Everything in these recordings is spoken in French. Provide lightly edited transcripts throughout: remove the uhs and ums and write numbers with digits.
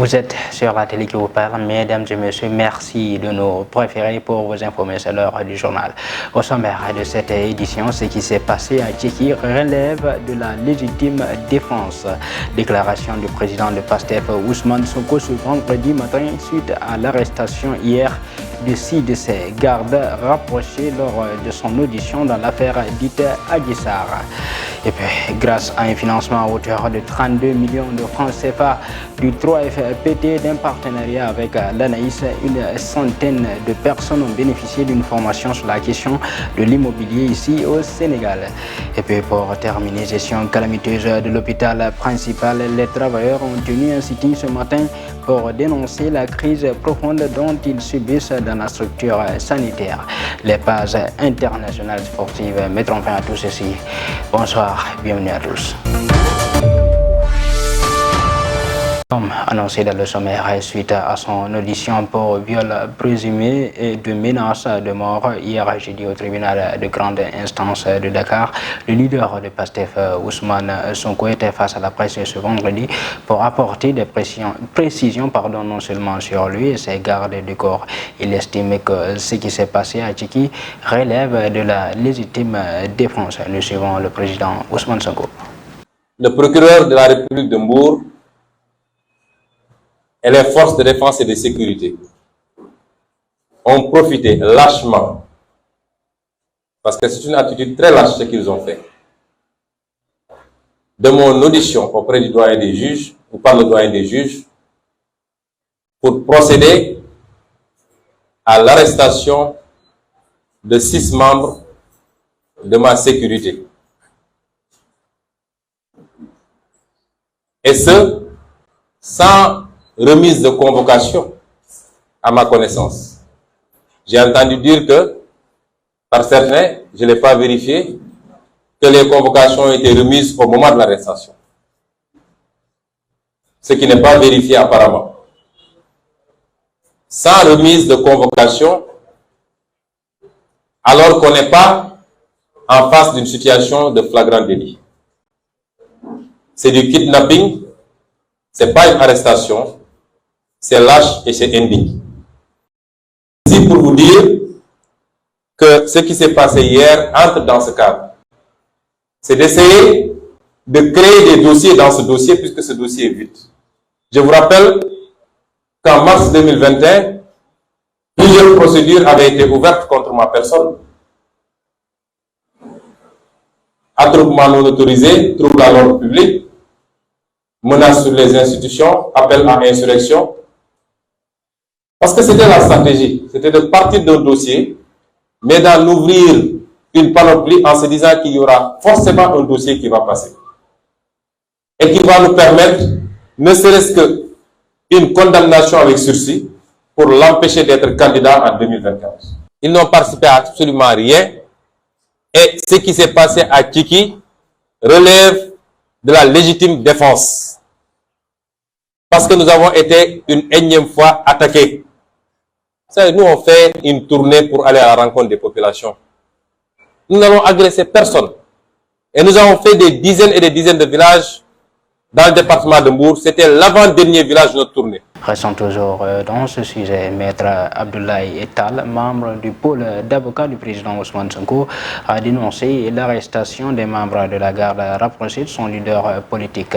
Vous êtes sur la télé qui vous parle, mesdames et messieurs, merci de nous préférer pour vous informer, c'est l'heure du journal. Au sommaire de cette édition, ce qui s'est passé à Tchéquie relève de la légitime défense. Déclaration du président de PASTEF, Ousmane Sonko, ce vendredi matin, suite à l'arrestation hier de 6 de ses gardes rapprochés lors de son audition dans l'affaire dite Adji Sarr. Et puis, grâce à un financement à hauteur de 32 millions de francs CFA du 3FPT d'un partenariat avec l'ANAIS, une centaine de personnes ont bénéficié d'une formation sur la question de l'immobilier ici au Sénégal. Et puis, pour terminer, gestion calamiteuse de l'hôpital principal, les travailleurs ont tenu un sit-in ce matin pour dénoncer la crise profonde dont ils subissent dans la structure sanitaire. Les pages internationales sportives mettront fin à tout ceci. Bonsoir, bienvenue à tous. Comme annoncé dans le sommaire, suite à son audition pour viol présumé et de menaces de mort hier jeudi au tribunal de grande instance de Dakar, le leader de PASTEF, Ousmane Sonko, était face à la presse ce vendredi pour apporter des précisions non seulement sur lui et ses gardes du corps. Il estime que ce qui s'est passé à Tchéquie relève de la légitime défense. Nous suivons le président Ousmane Sonko. Le procureur de la République de Mbour et les forces de défense et de sécurité ont profité lâchement, parce que c'est une attitude très lâche ce qu'ils ont fait, de mon audition auprès du doyen des juges, ou par le doyen des juges, pour procéder à l'arrestation de 6 membres de ma sécurité. Et ce, sans remise de convocation à ma connaissance. J'ai entendu dire que, par certains, je ne l'ai pas vérifié, que les convocations ont été remises au moment de l'arrestation. Ce qui n'est pas vérifié apparemment. Sans remise de convocation, alors qu'on n'est pas en face d'une situation de flagrant délit. C'est du kidnapping, c'est pas une arrestation, c'est lâche et c'est indigne. C'est pour vous dire que ce qui s'est passé hier entre dans ce cadre. C'est d'essayer de créer des dossiers dans ce dossier puisque ce dossier est vide. Je vous rappelle qu'en mars 2021, plusieurs procédures avaient été ouvertes contre ma personne. Attroupement non autorisé, trouble à l'ordre public, menace sur les institutions, appel à insurrection. Parce que c'était la stratégie, c'était de partir d'un dossier, mais d'en ouvrir une panoplie en se disant qu'il y aura forcément un dossier qui va passer. Et qui va nous permettre, ne serait-ce qu'une condamnation avec sursis, pour l'empêcher d'être candidat en 2024. Ils n'ont participé à absolument rien, et ce qui s'est passé à Tchéquie relève de la légitime défense. Parce que nous avons été une énième fois attaqués. Nous, on fait une tournée pour aller à la rencontre des populations. Nous n'avons agressé personne. Et nous avons fait des dizaines et des dizaines de villages dans le département de Mbour. C'était l'avant-dernier village de notre tournée. Restons toujours dans ce sujet. Maître Abdoulaye Etal, membre du pôle d'avocats du président Ousmane Sonko, a dénoncé l'arrestation des membres de la garde rapprochée de son leader politique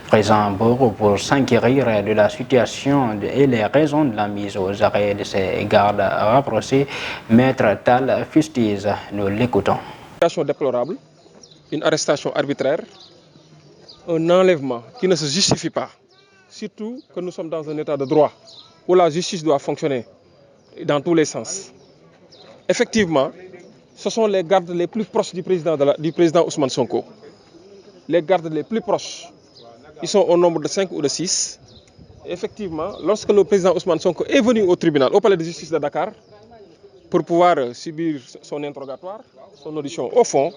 présent à Mbour pour s'inquérir de la situation et les raisons de la mise aux arrêts de ces gardes rapprochés. Maître Tal fustise. Nous l'écoutons. Une arrestation déplorable, une arrestation arbitraire, un enlèvement qui ne se justifie pas. Surtout que nous sommes dans un état de droit où la justice doit fonctionner dans tous les sens. Effectivement, ce sont les gardes les plus proches du président Ousmane Sonko. Les gardes les plus proches. Ils sont au nombre de 5 ou de 6. Effectivement, lorsque le président Ousmane Sonko est venu au tribunal, au palais de justice de Dakar, pour pouvoir subir son interrogatoire, son audition au fond,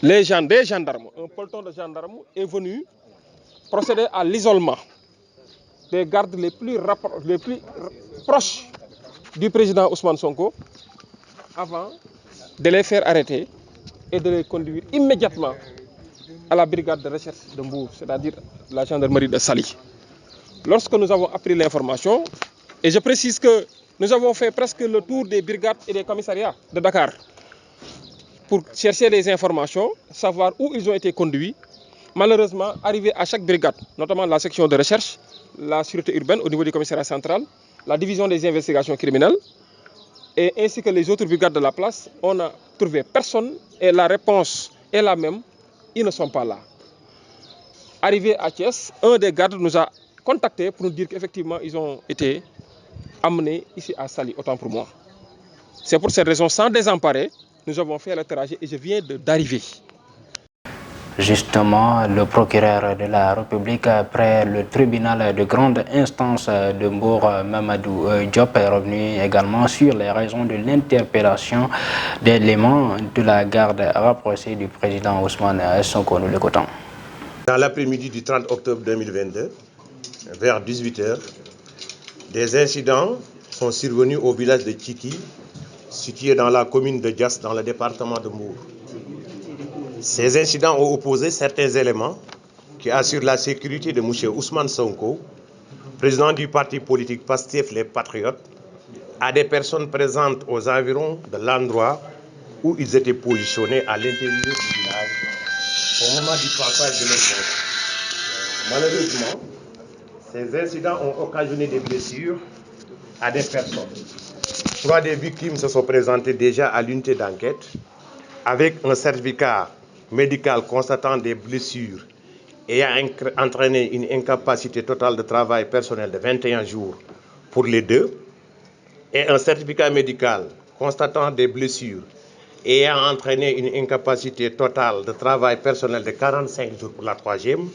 des gendarmes, un peloton de gendarmes est venu procéder à l'isolement des gardes les plus proches du président Ousmane Sonko avant de les faire arrêter et de les conduire immédiatement à la brigade de recherche de Mbour, c'est-à-dire la gendarmerie de Saly. Lorsque nous avons appris l'information, et je précise que nous avons fait presque le tour des brigades et des commissariats de Dakar pour chercher les informations, savoir où ils ont été conduits. Malheureusement, arrivé à chaque brigade, notamment la section de recherche, la sûreté urbaine au niveau du commissariat central, la division des investigations criminelles, et ainsi que les autres brigades de la place, on n'a trouvé personne et la réponse est la même, ils ne sont pas là. Arrivé à Thiès, un des gardes nous a contactés pour nous dire qu'effectivement ils ont été amenés ici à Saly, autant pour moi. C'est pour cette raison, sans désemparer, nous avons fait le trajet et je viens d'arriver. Justement, le procureur de la République, après le tribunal de grande instance de Mbour, Mamadou Diop, est revenu également sur les raisons de l'interpellation d'éléments de la garde rapprochée du président Ousmane Sonko. Nous l'écoutons. Dans l'après-midi du 30 octobre 2022, vers 18h, des incidents sont survenus au village de Tchiki, situé dans la commune de Dias, dans le département de Mbour. Ces incidents ont opposé certains éléments qui assurent la sécurité de M. Ousmane Sonko, président du parti politique PASTEF Les Patriotes, à des personnes présentes aux environs de l'endroit où ils étaient positionnés à l'intérieur du village au moment du passage de l'émeute. Malheureusement, ces incidents ont occasionné des blessures à des personnes. 3 des victimes se sont présentées déjà à l'unité d'enquête avec un certificat médical constatant des blessures ayant entraîné une incapacité totale de travail personnel de 21 jours pour les 2 et un certificat médical constatant des blessures ayant entraîné une incapacité totale de travail personnel de 45 jours pour la 3e.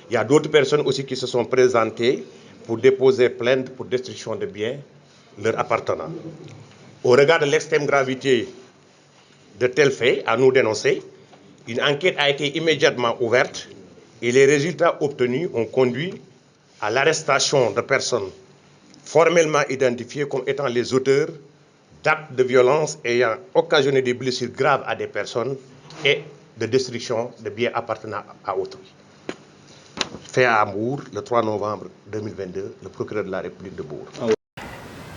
Il y a d'autres personnes aussi qui se sont présentées pour déposer plainte pour destruction de biens leur appartenant. Au regard de l'extrême gravité de tels faits à nous dénoncer, une enquête a été immédiatement ouverte et les résultats obtenus ont conduit à l'arrestation de personnes formellement identifiées comme étant les auteurs d'actes de violence ayant occasionné des blessures graves à des personnes et de destruction de biens appartenant à autrui. Fait à Mbour le 3 novembre 2022, le procureur de la République de Mbour.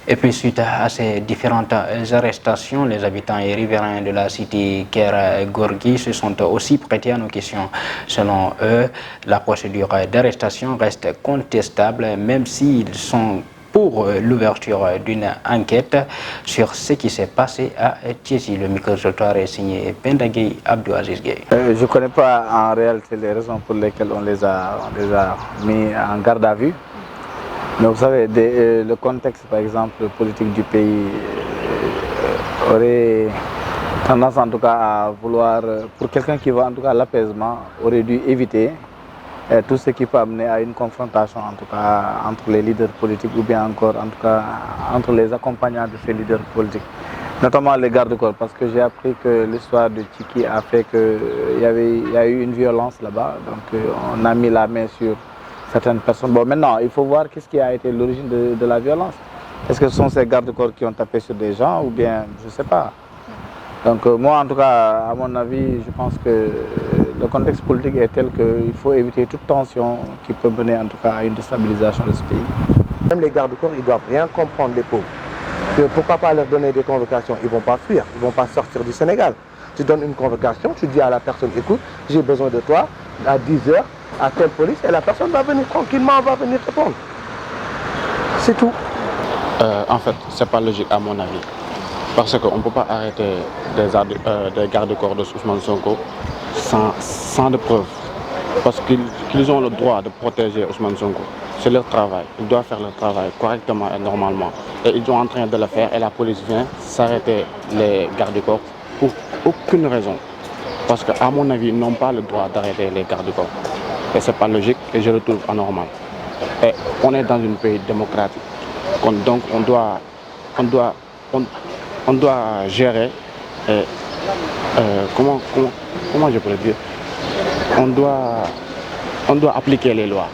Et puis suite à ces différentes arrestations, les habitants et riverains de la cité Keur-Gorgui se sont aussi prêtés à nos questions. Selon eux, la procédure d'arrestation reste contestable, même s'ils sont pour l'ouverture d'une enquête sur ce qui s'est passé à Thiessi. Le micro-trottoir est signé Pendagui Abdouaziz Gueye. Je ne connais pas en réalité les raisons pour lesquelles on les a mis en garde à vue. Mais vous savez, le contexte, par exemple, politique du pays aurait tendance en tout cas à vouloir, pour quelqu'un qui veut en tout cas l'apaisement, aurait dû éviter tout ce qui peut amener à une confrontation en tout cas entre les leaders politiques ou bien encore en tout cas entre les accompagnants de ces leaders politiques, notamment les gardes-corps, parce que j'ai appris que l'histoire de Tchiki a fait qu'il y a eu une violence là-bas, donc on a mis la main sur certaines personnes. Bon, maintenant, il faut voir qu'est-ce qui a été l'origine de la violence. Est-ce que ce sont ces gardes-corps qui ont tapé sur des gens ou bien, je ne sais pas. Donc moi, en tout cas, à mon avis, je pense que le contexte politique est tel qu'il faut éviter toute tension qui peut mener en tout cas à une déstabilisation de ce pays. Même les gardes-corps, ils doivent rien comprendre, les pauvres. Pourquoi pas leur donner des convocations? Ils ne vont pas fuir, ils ne vont pas sortir du Sénégal. Tu donnes une convocation, tu dis à la personne, écoute, j'ai besoin de toi à 10h, à telle police, et la personne va venir tranquillement, va venir répondre. C'est tout. En fait, ce n'est pas logique à mon avis. Parce qu'on ne peut pas arrêter des gardes-corps de Ousmane Sonko sans de preuves. Parce qu'ils ont le droit de protéger Ousmane Sonko. C'est leur travail. Ils doivent faire leur travail correctement et normalement. Et ils sont en train de le faire et la police vient s'arrêter les gardes-corps pour aucune raison. Parce qu'à mon avis, ils n'ont pas le droit d'arrêter les gardes-corps. Et ce n'est pas logique et je le trouve anormal. Et on est dans un pays démocratique. Donc on doit gérer, comment je pourrais dire, on doit appliquer les lois.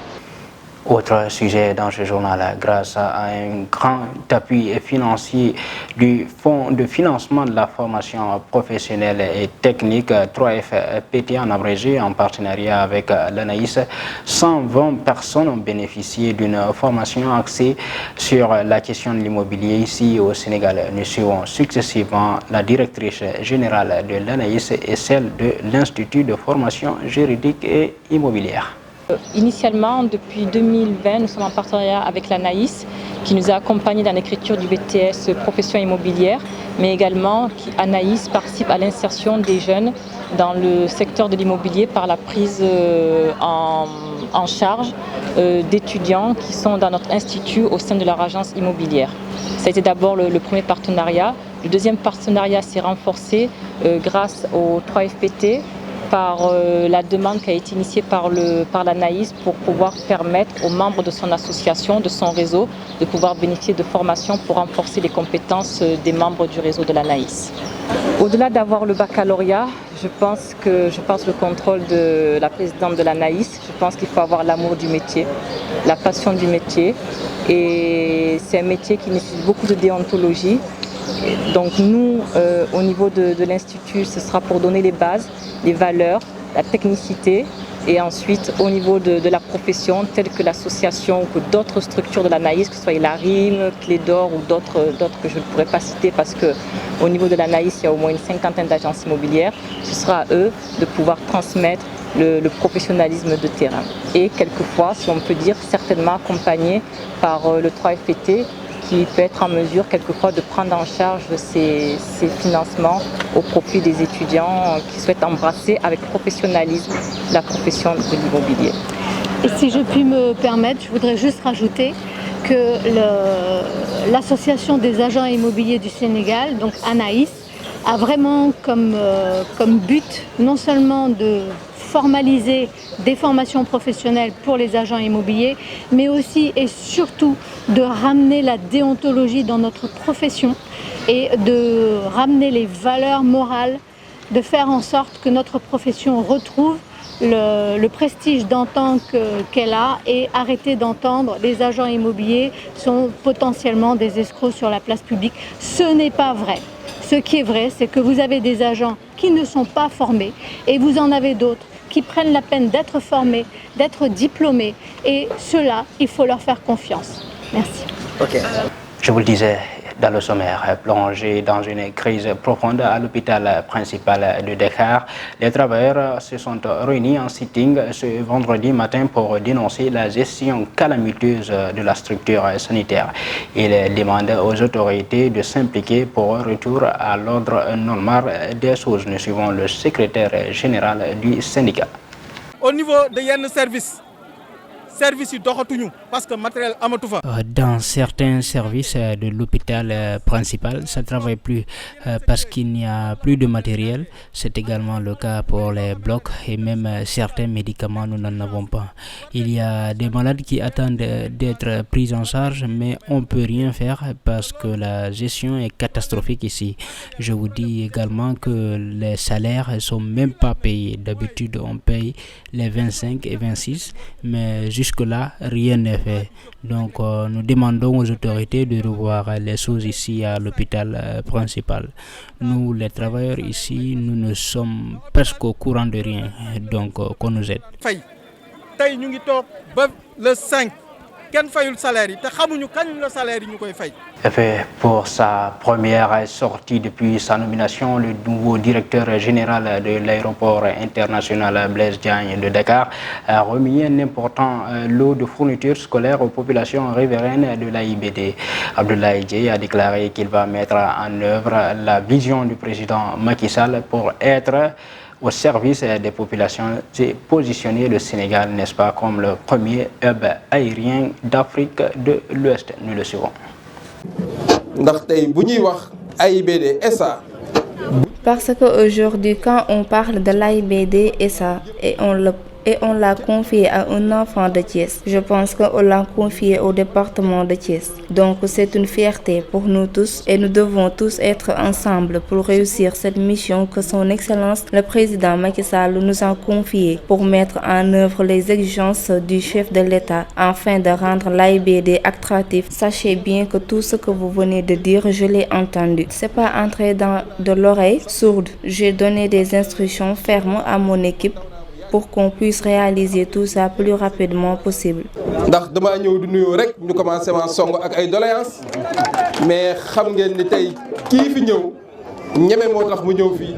Autre sujet dans ce journal, grâce à un grand appui financier du Fonds de financement de la formation professionnelle et technique 3FPT en abrégé en partenariat avec l'ANAIS, 120 personnes ont bénéficié d'une formation axée sur la question de l'immobilier ici au Sénégal. Nous suivons successivement la directrice générale de l'ANAIS et celle de l'Institut de formation juridique et immobilière. Initialement, depuis 2020, nous sommes en partenariat avec l'ANAIS qui nous a accompagnés dans l'écriture du BTS profession immobilière, mais également l'ANAIS participe à l'insertion des jeunes dans le secteur de l'immobilier par la prise en charge d'étudiants qui sont dans notre institut au sein de leur agence immobilière. Ça a été d'abord le premier partenariat. Le deuxième partenariat s'est renforcé grâce au 3FPT, par la demande qui a été initiée par l'ANAIS pour pouvoir permettre aux membres de son association, de son réseau, de pouvoir bénéficier de formations pour renforcer les compétences des membres du réseau de l'ANAIS. Au-delà d'avoir le baccalauréat, je pense le contrôle de la présidente de l'ANAIS, je pense qu'il faut avoir l'amour du métier, la passion du métier. Et c'est un métier qui nécessite beaucoup de déontologie. Donc nous, au niveau de l'Institut, ce sera pour donner les bases, les valeurs, la technicité, et ensuite au niveau de la profession, telle que l'association ou que d'autres structures de l'ANAIS, que ce soit la RIM, Clé d'Or ou d'autres que je ne pourrais pas citer parce qu'au niveau de l'ANAIS, il y a au moins une cinquantaine d'agences immobilières, ce sera à eux de pouvoir transmettre le professionnalisme de terrain. Et quelquefois, si on peut dire, certainement accompagné par le 3FPT, qui peut être en mesure quelquefois de prendre en charge ces financements au profit des étudiants qui souhaitent embrasser avec professionnalisme la profession de l'immobilier. Et si je puis me permettre, je voudrais juste rajouter que l'association des agents immobiliers du Sénégal, donc ANAIS, a vraiment comme but non seulement de formaliser des formations professionnelles pour les agents immobiliers, mais aussi et surtout de ramener la déontologie dans notre profession et de ramener les valeurs morales, de faire en sorte que notre profession retrouve le prestige d'antan qu'elle a et arrêter d'entendre les agents immobiliers sont potentiellement des escrocs sur la place publique. Ce n'est pas vrai. Ce qui est vrai, c'est que vous avez des agents qui ne sont pas formés et vous en avez d'autres qui prennent la peine d'être formés, d'être diplômés. Et ceux-là, il faut leur faire confiance. Merci. Okay. Je vous le disais dans le sommaire, plongé dans une crise profonde à l'hôpital principal de Dakar, les travailleurs se sont réunis en sitting ce vendredi matin pour dénoncer la gestion calamiteuse de la structure sanitaire. Ils demandent aux autorités de s'impliquer pour un retour à l'ordre normal des choses. Nous suivons le secrétaire général du syndicat. Au niveau de Yann Service parce que matériel amatoufa. Dans certains services de l'hôpital principal, ça ne travaille plus parce qu'il n'y a plus de matériel. C'est également le cas pour les blocs et même certains médicaments, nous n'en avons pas. Il y a des malades qui attendent d'être pris en charge, mais on ne peut rien faire parce que la gestion est catastrophique ici. Je vous dis également que les salaires ne sont même pas payés. D'habitude, on paye les 25 et 26, mais jusque-là, rien n'est fait. Donc, nous demandons aux autorités de revoir les choses ici à l'hôpital principal. Nous, les travailleurs ici, nous ne sommes presque au courant de rien. Donc, qu'on nous aide. Le 5. Pour sa première sortie depuis sa nomination, le nouveau directeur général de l'aéroport international Blaise Diagne de Dakar a remis un important lot de fournitures scolaires aux populations riveraines de l'AIBD. Abdoulaye Dieye a déclaré qu'il va mettre en œuvre la vision du président Macky Sall pour être au service des populations et positionner le Sénégal, n'est-ce pas, comme le premier hub aérien d'Afrique de l'Ouest. Nous le suivons. Parce qu'aujourd'hui, quand on parle de l'AIBD SA et et on l'a confié à un enfant de Thiès. Je pense qu'on l'a confié au département de Thiès. Donc c'est une fierté pour nous tous et nous devons tous être ensemble pour réussir cette mission que son Excellence le président Macky Sall nous a confiée pour mettre en œuvre les exigences du chef de l'État afin de rendre l'AIBD attractif. Sachez bien que tout ce que vous venez de dire, je l'ai entendu. C'est pas entré dans de l'oreille sourde. J'ai donné des instructions fermes à mon équipe pour qu'on puisse réaliser tout ça plus rapidement possible. ndax dama ñëw di nuyoo rek ñu commencé ma song ak ay doléances mais xam ngeen ni tey kii fi ñëw ñeme moo tax mu ñëw fii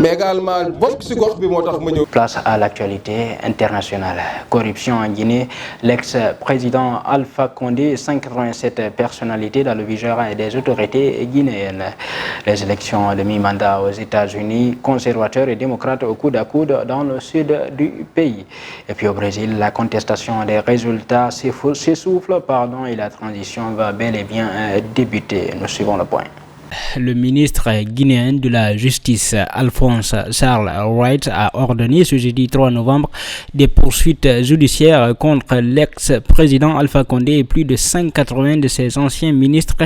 mais également bokk ci gox bi moo tax mu ñëw. Place à l'actualité internationale. Corruption en Guinée. L'ex-président Alpha Condé, 187 personnalités dans le viseur des autorités guinéennes. Les élections de mi-mandat aux États-Unis, conservateurs et démocrates au coude à coude dans le sud du pays. Et puis au Brésil, la contestation des résultats s'essouffle, et la transition va bel et bien débuter. Nous suivons le point. Le ministre guinéen de la Justice, Alphonse Charles Wright, a ordonné ce jeudi 3 novembre des poursuites judiciaires contre l'ex-président Alpha Condé et plus de 180 de ses anciens ministres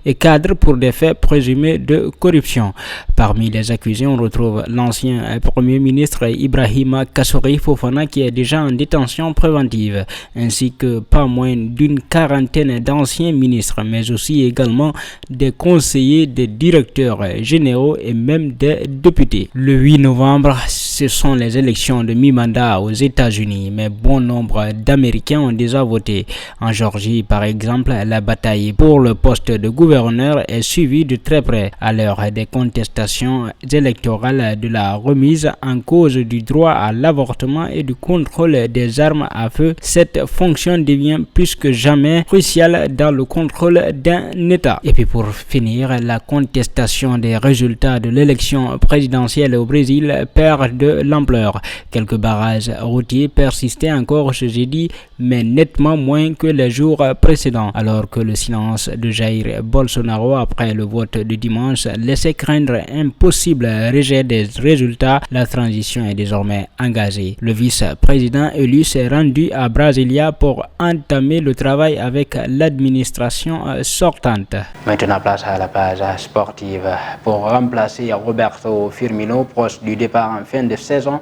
et cadres pour des faits présumés de corruption. Parmi les accusés, on retrouve l'ancien premier ministre Ibrahima Kassori Fofana qui est déjà en détention préventive, ainsi que pas moins d'une quarantaine d'anciens ministres, mais aussi également des conseillers, des directeurs généraux et même des députés. Le 8 novembre, ce sont les élections de mi-mandat aux États-Unis, mais bon nombre d'Américains ont déjà voté. En Géorgie, par exemple, la bataille pour le poste de gouverneur est suivie de très près à l'heure des contestations électorales de la remise en cause du droit à l'avortement et du contrôle des armes à feu. Cette fonction devient plus que jamais cruciale dans le contrôle d'un État. Et puis pour finir, la contestation des résultats de l'élection présidentielle au Brésil perd de l'ampleur. Quelques barrages routiers persistaient encore ce jeudi, mais nettement moins que les jours précédents, alors que le silence de Jair Bolsonaro après le vote de dimanche laissait craindre un possible rejet des résultats. La transition est désormais engagée. Le vice-président élu s'est rendu à Brasilia pour entamer le travail avec l'administration sortante. Maintenant, place à la page sportive. Pour remplacer Roberto Firmino, proche du départ en fin de saison,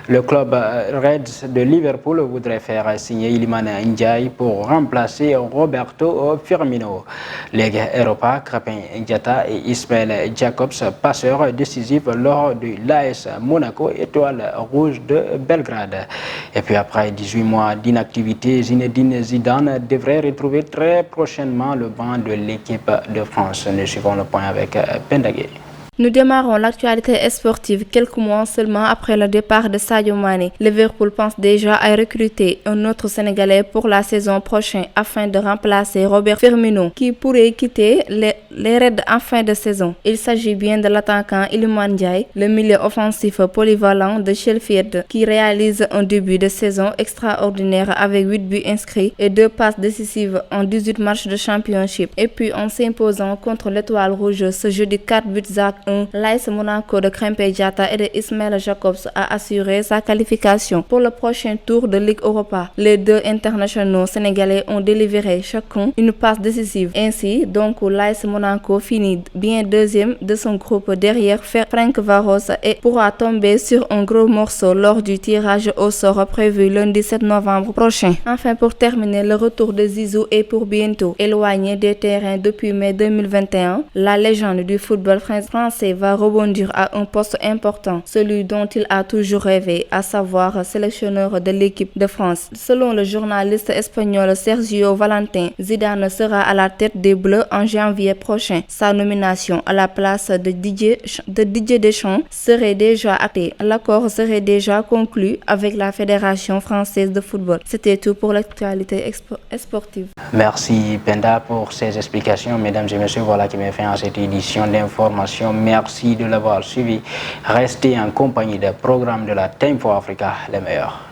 le club Reds de Liverpool voudrait faire signer Iliman Ndiaye pour remplacer Roberto Firmino. Ligue Europa, Crépin Diatta et Ismail Jacobs, passeurs décisifs lors de l'AS Monaco, étoile rouge de Belgrade. Et puis après 18 mois d'inactivité, Zinedine Zidane devrait retrouver très prochainement le banc de l'équipe de France. Nous suivons le point avec Pendagé. Nous démarrons l'actualité sportive quelques mois seulement après le départ de Sadio Mané. Liverpool pense déjà à recruter un autre Sénégalais pour la saison prochaine afin de remplacer Robert Firmino qui pourrait quitter les Reds en fin de saison. Il s'agit bien de l'attaquant Iliman Ndiaye, le milieu offensif polyvalent de Sheffield qui réalise un début de saison extraordinaire avec 8 buts inscrits et 2 passes décisives en 18 matchs de championship. Et puis en s'imposant contre l'étoile rouge ce jeudi 4 buts à 1, l'AS Monaco de Krépin Diatta et de Ismail Jacobs a assuré sa qualification pour le prochain tour de Ligue Europa. Les deux internationaux sénégalais ont délivré chacun une passe décisive. Ainsi, donc, l'AS Monaco finit bien deuxième de son groupe derrière Franck Varros et pourra tomber sur un gros morceau lors du tirage au sort prévu lundi 7 novembre prochain. Enfin, pour terminer, le retour de Zizou est pour bientôt. Éloigné des terrains depuis mai 2021, la légende du football français va rebondir à un poste important, celui dont il a toujours rêvé, à savoir sélectionneur de l'équipe de France. Selon le journaliste espagnol Sergio Valentin, Zidane sera à la tête des Bleus en janvier prochain. Sa nomination à la place de Didier Deschamps serait déjà actée. L'accord serait déjà conclu avec la Fédération française de football. C'était tout pour l'actualité sportive. Merci Penda pour ces explications. Mesdames et messieurs, voilà qui met fin à cette édition d'information. Merci de l'avoir suivi. Restez en compagnie des programmes de la Time for Africa, les meilleurs.